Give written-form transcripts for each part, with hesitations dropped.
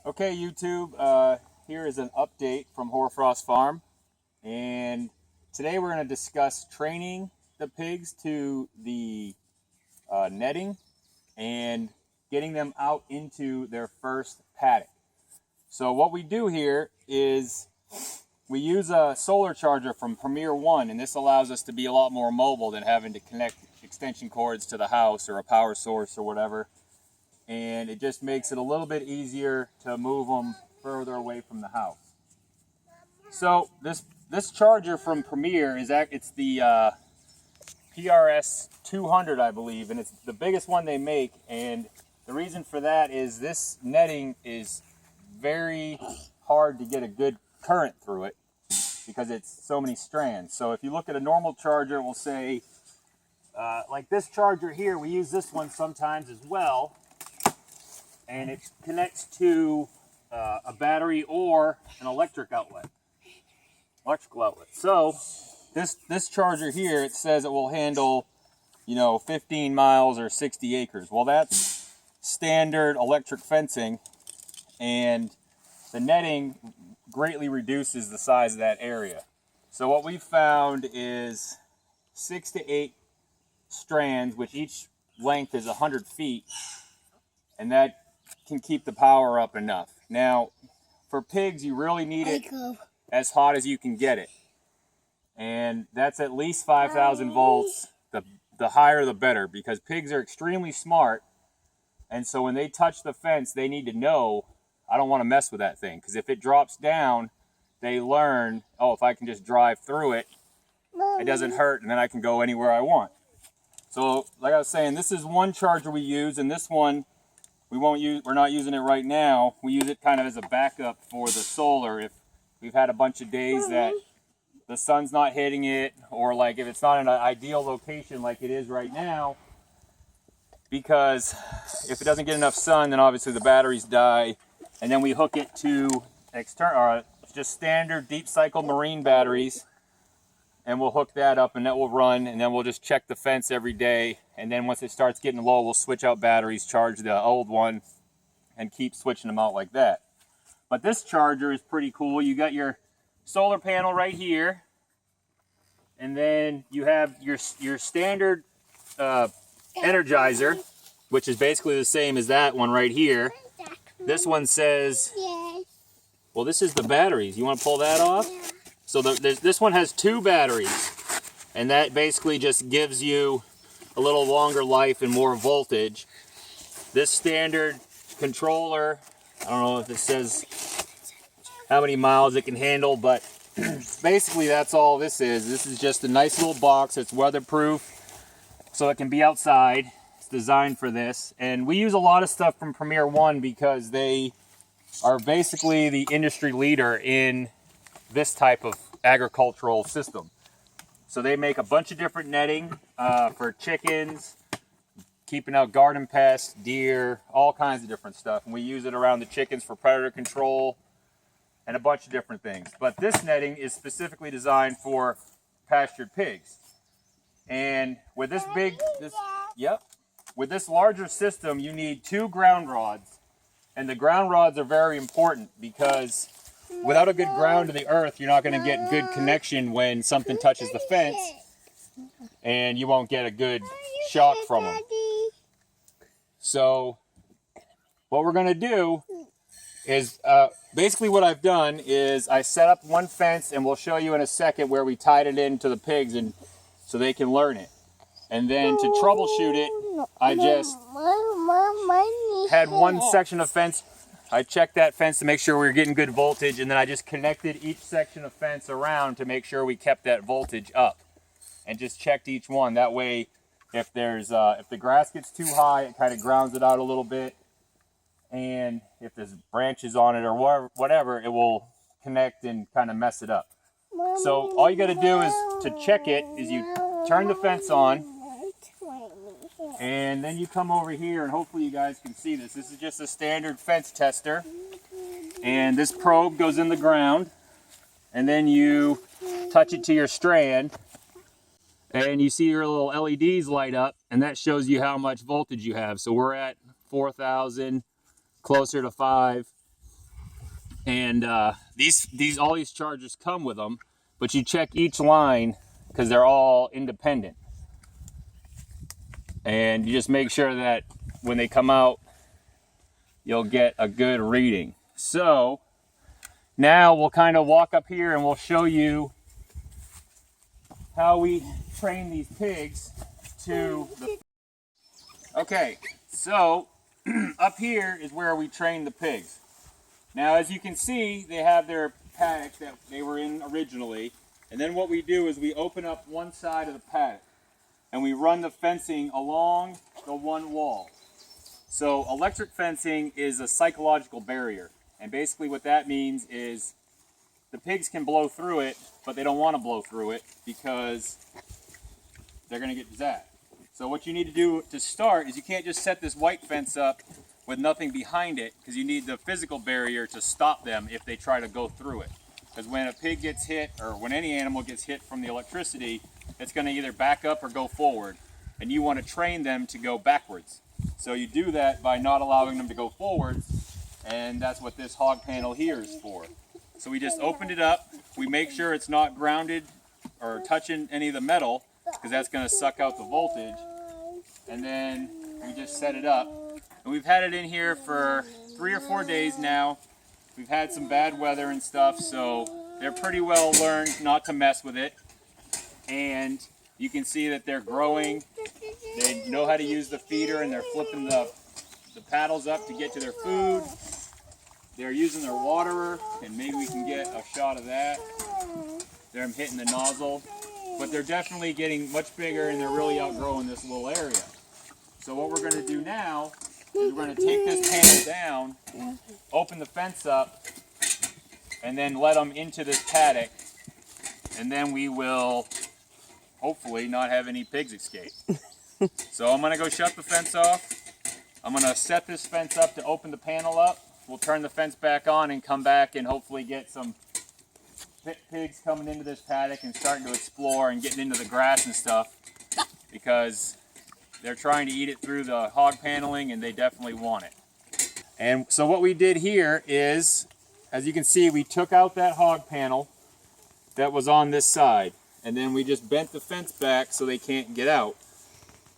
Okay, YouTube, here is an update from Hoar Frost Farm, and today we're going to discuss training the pigs to the netting and getting them out into their first paddock. So what we do here is we use a solar charger from Premier One, and this allows us to be a lot more mobile than having to connect extension cords to the house or a power source or whatever. And it just makes it a little bit easier to move them further away from the house. So this charger from Premier it's the PRS 200, I believe, and it's the biggest one they make. And the reason for that is this netting is very hard to get a good current through it because it's so many strands. So if you look at a normal charger, we'll say like this charger here, we use this one sometimes as well. And it connects to a battery or an electrical outlet. So this charger here, it says it will handle, 15 miles or 60 acres. Well, that's standard electric fencing, and the netting greatly reduces the size of that area. So what we've found is 6 to 8 strands, which each length is 100 feet, and that can keep the power up enough. Now, for pigs, you really need it as hot as you can get it. And that's at least 5,000 volts. The higher the better, because pigs are extremely smart. And so when they touch the fence, they need to know, I don't want to mess with that thing. Because if it drops down, they learn, oh, if I can just drive through it, it doesn't hurt, and then I can go anywhere I want. So, like I was saying, this is one charger we use, and this one, we're not using it right now. We use it kind of as a backup for the solar if we've had a bunch of days that the sun's not hitting it, or like if it's not in an ideal location like it is right now, because if it doesn't get enough sun, then obviously the batteries die, and then we hook it to just standard deep cycle marine batteries, and we'll hook that up and that will run, and then we'll just check the fence every day. And then once it starts getting low, we'll switch out batteries, charge the old one, and keep switching them out like that. But this charger is pretty cool. You got your solar panel right here, and then you have your standard energizer, which is basically the same as that one right here. This one says, well, this is the batteries. You want to pull that off? So this one has 2 batteries, and that basically just gives you a little longer life and more voltage. This standard controller, I don't know if it says how many miles it can handle, but basically that's all this is. This is just a nice little box. It's weatherproof, so it can be outside. It's designed for this. And we use a lot of stuff from Premier One because they are basically the industry leader in this type of agricultural system. So they make a bunch of different netting for chickens, keeping out garden pests, deer, all kinds of different stuff. And we use it around the chickens for predator control and a bunch of different things. But this netting is specifically designed for pastured pigs. And with this with this larger system, you need 2 ground rods. And the ground rods are very important because without a good ground to the earth, you're not going to get good connection when something touches the fence, and you won't get a good shock from them. So what we're going to do is basically what I've done is I set up one fence, and we'll show you in a second where we tied it into the pigs and so they can learn it. And then to troubleshoot it, I just had one section of fence. I checked that fence to make sure we were getting good voltage, and then I just connected each section of fence around to make sure we kept that voltage up, and just checked each one. That way, if the grass gets too high, it kind of grounds it out a little bit, and if there's branches on it or whatever, it will connect and kind of mess it up. So all you got to do is to check it is you turn the fence on, and then you come over here, and hopefully you guys can see this. This is just a standard fence tester. And this probe goes in the ground. And then you touch it to your strand. And you see your little LEDs light up. And that shows you how much voltage you have. So we're at 4,000, closer to 5. And all these chargers come with them, but you check each line because they're all independent. And you just make sure that when they come out, you'll get a good reading. So now we'll kind of walk up here and we'll show you how we train these pigs to the... Okay, so up here is where we train the pigs. Now, as you can see, they have their paddock that they were in originally, and then what we do is we open up one side of the paddock and we run the fencing along the one wall. So electric fencing is a psychological barrier, and basically what that means is the pigs can blow through it, but they don't want to blow through it because they're going to get zapped. So what you need to do to start is you can't just set this white fence up with nothing behind it, because you need the physical barrier to stop them if they try to go through it. Because when a pig gets hit, or when any animal gets hit from the electricity, it's going to either back up or go forward, and you want to train them to go backwards. So you do that by not allowing them to go forwards, and that's what this hog panel here is for. So we just opened it up, we make sure it's not grounded or touching any of the metal, because that's going to suck out the voltage, and then we just set it up. And we've had it in here for 3 or 4 days now. We've had some bad weather and stuff, so they're pretty well learned not to mess with it. And you can see that they're growing. They know how to use the feeder, and they're flipping the paddles up to get to their food. They're using their waterer, and maybe we can get a shot of that. They're hitting the nozzle. But they're definitely getting much bigger, and they're really outgrowing this little area. So what we're going to do now is we're going to take this panel down, open the fence up, and then let them into this paddock, and then we will hopefully not have any pigs escape. So I'm going to go shut the fence off. I'm going to set this fence up to open the panel up. We'll turn the fence back on and come back and hopefully get some pigs coming into this paddock and starting to explore and getting into the grass and stuff, because they're trying to eat it through the hog paneling, and they definitely want it. And so what we did here is, as you can see, we took out that hog panel that was on this side, and then we just bent the fence back so they can't get out.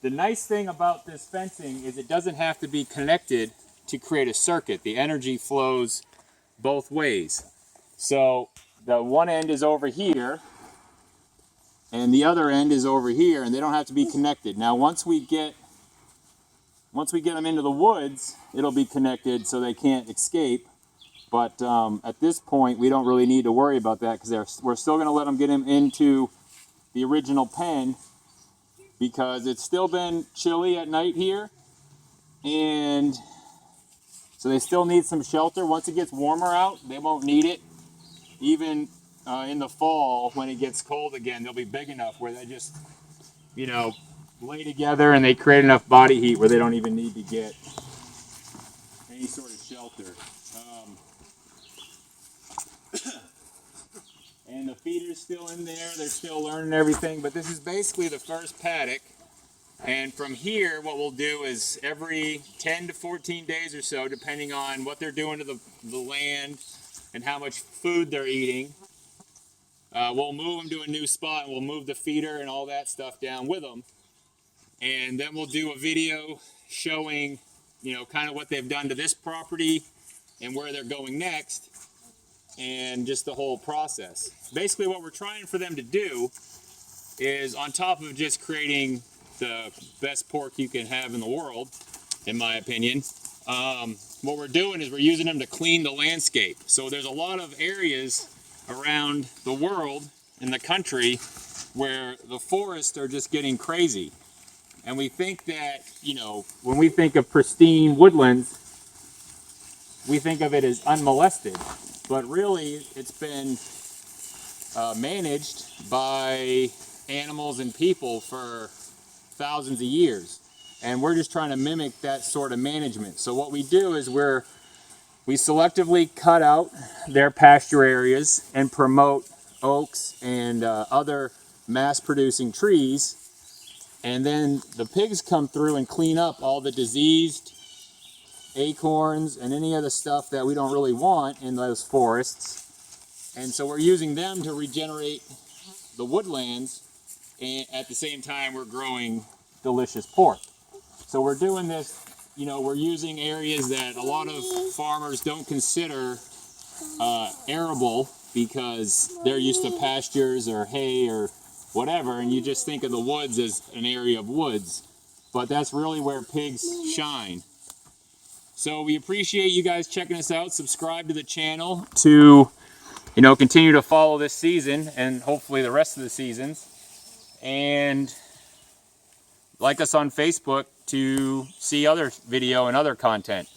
The nice thing about this fencing is it doesn't have to be connected to create a circuit. The energy flows both ways. So the one end is over here, and the other end is over here, and they don't have to be connected. Now, once we get them into the woods, it'll be connected so they can't escape. But at this point, we don't really need to worry about that, because we're still going to let them get him into the original pen, because it's still been chilly at night here, and so they still need some shelter. Once it gets warmer out, they won't need it. Even in the fall, when it gets cold again, they'll be big enough where they just, lay together, and they create enough body heat where they don't even need to get any sort of shelter. And the feeder's still in there. They're still learning everything, but this is basically the first paddock. And from here, what we'll do is every 10 to 14 days or so, depending on what they're doing to the land and how much food they're eating, we'll move them to a new spot, and we'll move the feeder and all that stuff down with them. And then we'll do a video showing, kind of what they've done to this property and where they're going next, and just the whole process. Basically, what we're trying for them to do is, on top of just creating the best pork you can have in the world, in my opinion, what we're doing is we're using them to clean the landscape. So there's a lot of areas around the world, in the country, where the forests are just getting crazy. And we think that, when we think of pristine woodlands, we think of it as unmolested. But really, it's been managed by animals and people for thousands of years. And we're just trying to mimic that sort of management. So what we do is we selectively cut out their pasture areas and promote oaks and other mass-producing trees. And then the pigs come through and clean up all the diseased acorns and any other stuff that we don't really want in those forests. And so we're using them to regenerate the woodlands, and at the same time we're growing delicious pork. So we're doing this, you know, we're using areas that a lot of farmers don't consider arable because they're used to pastures or hay or whatever, and you just think of the woods as an area of woods. But that's really where pigs shine. So we appreciate you guys checking us out. Subscribe to the channel to, you know, continue to follow this season and hopefully the rest of the seasons. And like us on Facebook to see other video and other content.